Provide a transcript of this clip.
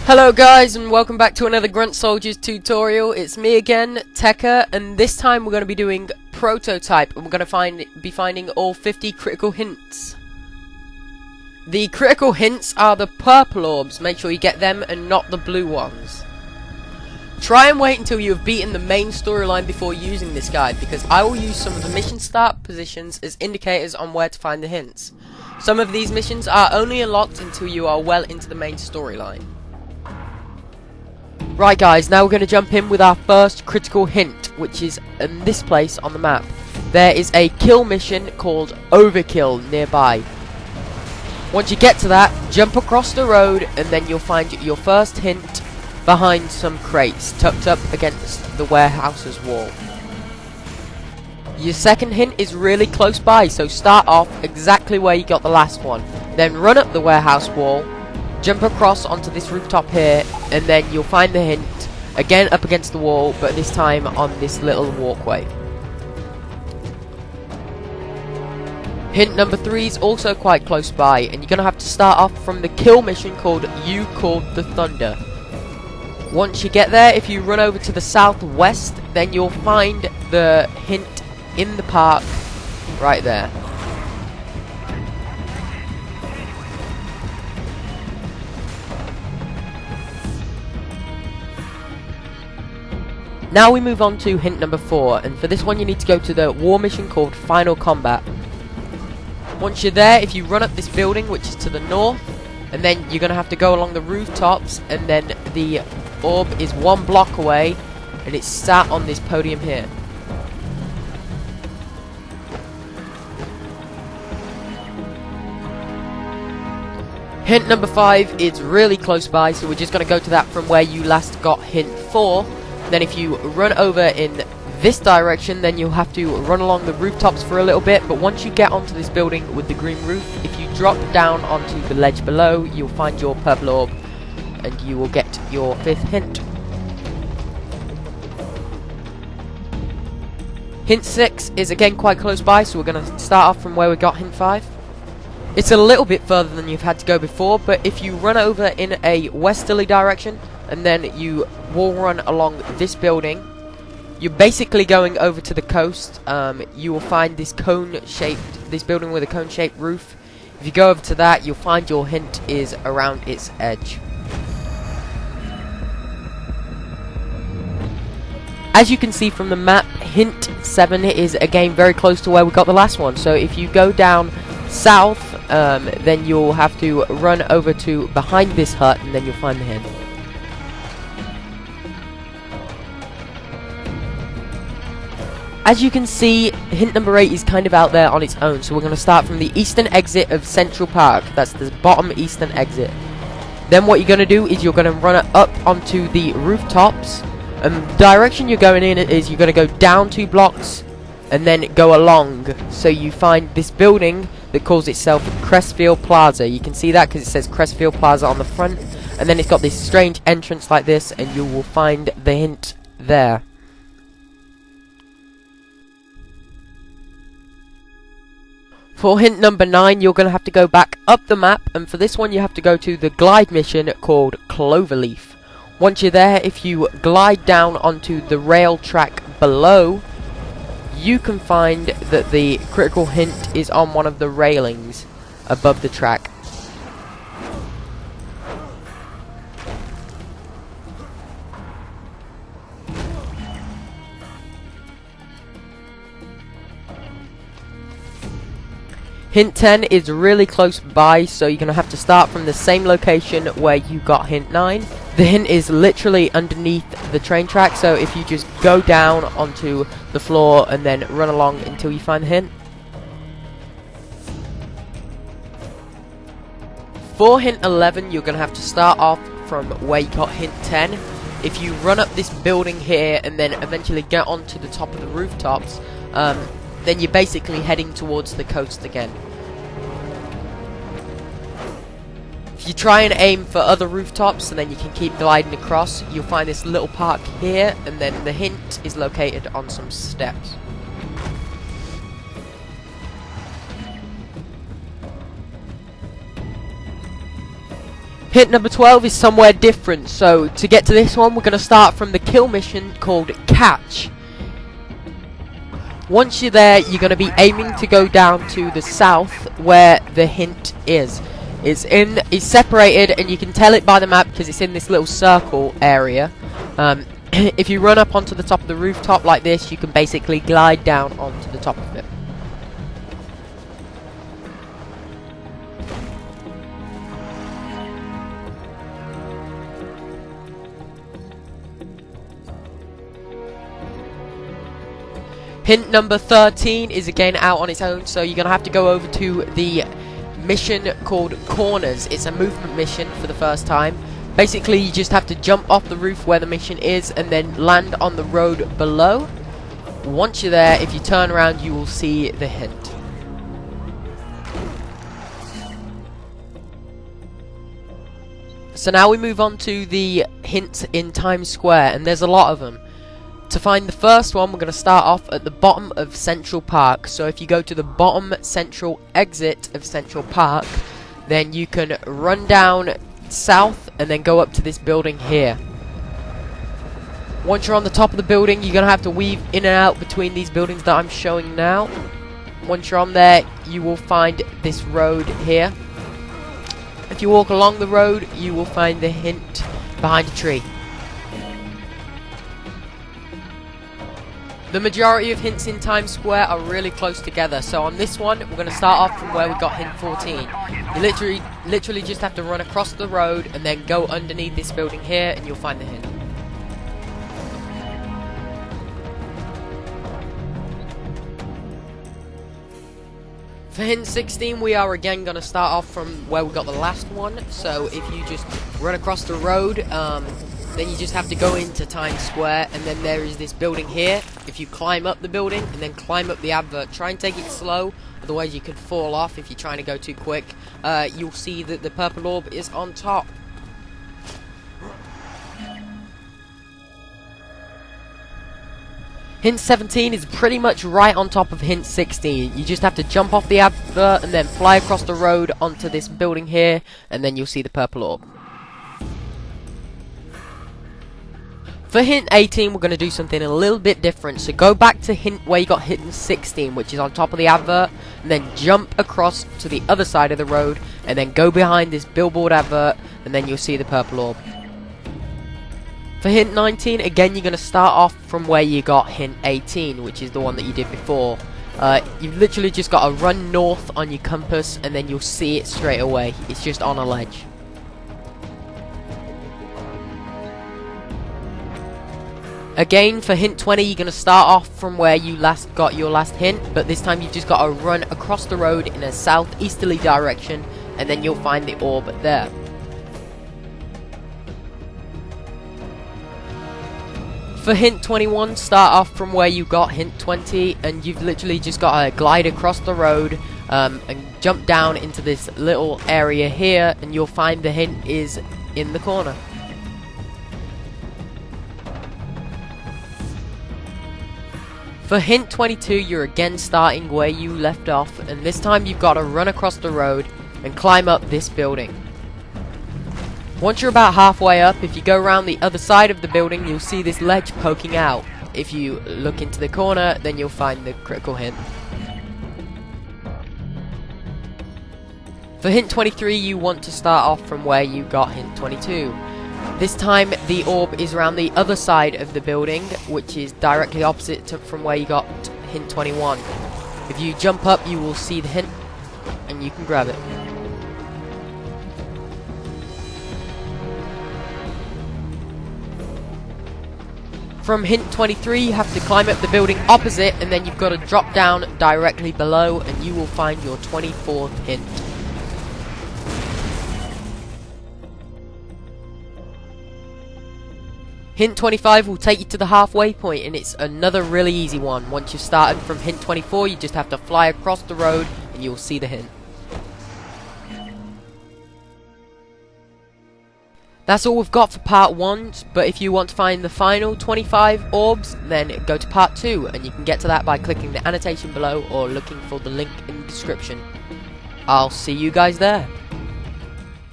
Hello guys, and welcome back to another GruntSoldiers tutorial. It's me again, Tekka, and this time we're going to be doing Prototype, and we're going to be finding all 50 critical hints. The critical hints are the purple orbs. Make sure you get them and not the blue ones. Try and wait until you have beaten the main storyline before using this guide, because I will use some of the mission start positions as indicators on where to find the hints. Some of these missions are only unlocked until you are well into the main storyline. Right guys, now we're going to jump in with our first critical hint, which is in this place on the map. There is a kill mission called Overkill nearby. Once you get to that, jump across the road and then you'll find your first hint behind some crates, tucked up against the warehouse's wall. Your second hint is really close by, so start off exactly where you got the last one. Then run up the warehouse wall, jump across onto this rooftop here, and then you'll find the hint again up against the wall, but this time on this little walkway. Hint number 3 is also quite close by, and you're going to have to start off from the kill mission called You Called the Thunder. Once you get there, if you run over to the southwest, then you'll find the hint in the park right there. Now we move on to hint number 4, and for this one you need to go to the war mission called Final Combat. Once you're there, if you run up this building, which is to the north, and then you're going to have to go along the rooftops, and then the orb is 1 block away, and it's sat on this podium here. Hint number 5 is really close by, so we're just going to go to that from where you last got hint 4. Then if you run over in this direction, then you'll have to run along the rooftops for a little bit, but once you get onto this building with the green roof, if you drop down onto the ledge below, you'll find your purple orb, and you will get your 5th hint. Hint 6 is again quite close by, so we're going to start off from where we got hint 5. It's a little bit further than you've had to go before, but if you run over in a westerly direction, and then you wall run along this building, you're basically going over to the coast. You will find this building with a cone-shaped roof. If you go over to that, you'll find your hint is around its edge. As you can see from the map, hint 7 is again very close to where we got the last one. So if you go down south, then you'll have to run over to behind this hut, and then you'll find the hint. As you can see, hint number 8 is kind of out there on its own, so we're going to start from the eastern exit of Central Park. That's the bottom eastern exit. Then what you're going to do is you're going to run up onto the rooftops, and the direction you're going in is you're going to go down 2 blocks and then go along. So you find this building that calls itself Crestfield Plaza. You can see that because it says Crestfield Plaza on the front, and then it's got this strange entrance like this, and you will find the hint there. For hint number 9, you're going to have to go back up the map, and for this one you have to go to the glide mission called Cloverleaf. Once you're there, if you glide down onto the rail track below, you can find that the critical hint is on one of the railings above the track. Hint 10 is really close by, so you're going to have to start from the same location where you got hint 9. The hint is literally underneath the train track, so if you just go down onto the floor and then run along until you find the hint. For hint 11, you're going to have to start off from where you got hint 10. If you run up this building here and then eventually get onto the top of the rooftops, then you're basically heading towards the coast again. If you try and aim for other rooftops and then you can keep gliding across, you'll find this little park here, and then the hint is located on some steps. Hint number 12 is somewhere different, so to get to this one we're going to start from the kill mission called Catch. Once you're there, you're going to be aiming to go down to the south where the hint is. It's separated, and you can tell it by the map because it's in this little circle area. If you run up onto the top of the rooftop like this, you can basically glide down onto the top of it. Hint number 13 is again out on its own, so you're going to have to go over to the mission called Corners. It's a movement mission for the first time. Basically, you just have to jump off the roof where the mission is and then land on the road below. Once you're there, if you turn around, you will see the hint. So now we move on to the hints in Times Square, and there's a lot of them. To find the first one, we're going to start off at the bottom of Central Park. So if you go to the bottom central exit of Central Park, then you can run down south and then go up to this building here. Once you're on the top of the building, you're going to have to weave in and out between these buildings that I'm showing now. Once you're on there, you will find this road here. If you walk along the road, you will find the hint behind a tree. The majority of hints in Times Square are really close together, so on this one we're going to start off from where we got hint 14. You literally just have to run across the road and then go underneath this building here and you'll find the hint. For hint 16, we are again going to start off from where we got the last one, so if you just run across the road, then you just have to go into Times Square, and then there is this building here. If you climb up the building and then climb up the advert, try and take it slow, otherwise you could fall off if you're trying to go too quick. You'll see that the purple orb is on top. Hint 17 is pretty much right on top of hint 16. You just have to jump off the advert and then fly across the road onto this building here, and then you'll see the purple orb. For hint 18, we're going to do something a little bit different. So go back to hint where you got hint 16, which is on top of the advert, and then jump across to the other side of the road, and then go behind this billboard advert, and then you'll see the purple orb. For hint 19, again, you're going to start off from where you got hint 18, which is the one that you did before. You've literally just got to run north on your compass, and then you'll see it straight away. It's just on a ledge. Again, for hint 20, you're going to start off from where you last got your last hint, but this time you've just got to run across the road in a southeasterly direction, and then you'll find the orb there. For hint 21, start off from where you got hint 20, and you've literally just got to glide across the road and jump down into this little area here, and you'll find the hint is in the corner. For hint 22, you're again starting where you left off, and this time you've got to run across the road and climb up this building. Once you're about halfway up, if you go around the other side of the building, you'll see this ledge poking out. If you look into the corner, then you'll find the critical hint. For hint 23, you want to start off from where you got hint 22. This time the orb is around the other side of the building, which is directly opposite from where you got hint 21. If you jump up, you will see the hint and you can grab it. From hint 23, you have to climb up the building opposite, and then you've got to drop down directly below and you will find your 24th hint. Hint 25 will take you to the halfway point, and it's another really easy one. Once you've started from hint 24, you just have to fly across the road and you'll see the hint. That's all we've got for part 1, but if you want to find the final 25 orbs, then go to part 2, and you can get to that by clicking the annotation below or looking for the link in the description. I'll see you guys there.